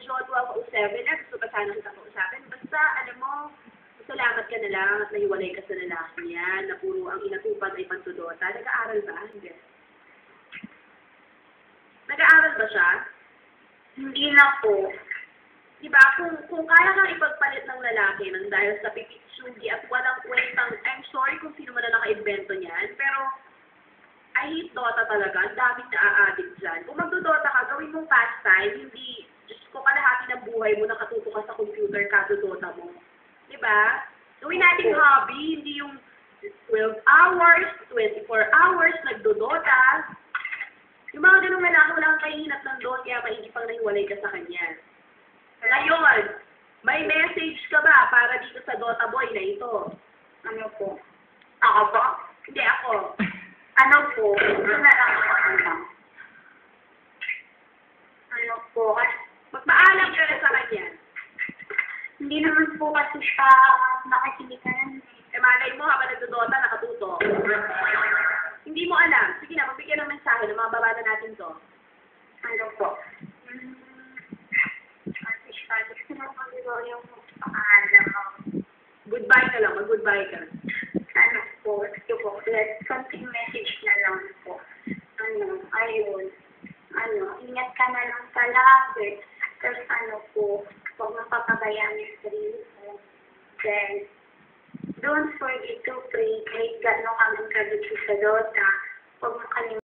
medyo 12:07 na, gusto pa sana kita kausapin. Basta, alam mo, salamat ka na lang at nahiwalay ka sa lalaki niya na puro ang inatupad ay pantudota. Nag-aaral ba? Hindi. Nag-aaral ba siya? Hindi na po. Diba, kung kaya kang ipagpalit ng lalaki ng dahil sa pipitsugi at walang kwentang, I'm sorry kung sino man na naka-invento niyan, pero I hate Dota talaga. Ang daming na-a-addict dyan. Kung magdodota ka, gawin mong pastime, hindi, Diyos ko, kalahati ng buhay mo nakatuto ka sa computer, kadodota mo. Diba? Gawin nating hobby, hindi yung 12 hours, 24 hours, nagdodota. Yung mga ganung lalaki, wala kang kahinat ng doon, kaya maigi pang nahiwalay ka sa kanya. Ngayon, may message ka ba para dito sa Dota Boy na ito? Ano po? Ako po? Hindi ako. Ano po? Ito na lang po. Ano po? Magpaalam ka na sa kanya. Hindi naman po kasi siya nakikilikan. Eh, malay mo habang nagdodota, nakatuto. Hindi mo alam. Sige na, magbigyan ng mensahe ng mga babata natin to. Ano po? Gusto mo kong yung paalam mo. Goodbye ka lang. Mag-goodbye ka. Ano po? Gusto po. Something message na lang po. Ano? Ayun. Ano? Ingat ka na lang palagi. Tapos ano po? Huwag mapapabayaan yung sarili mo. Then, don't forget to pray kahit gano'n kang encourage sa Dota. Huwag mo kalimutan.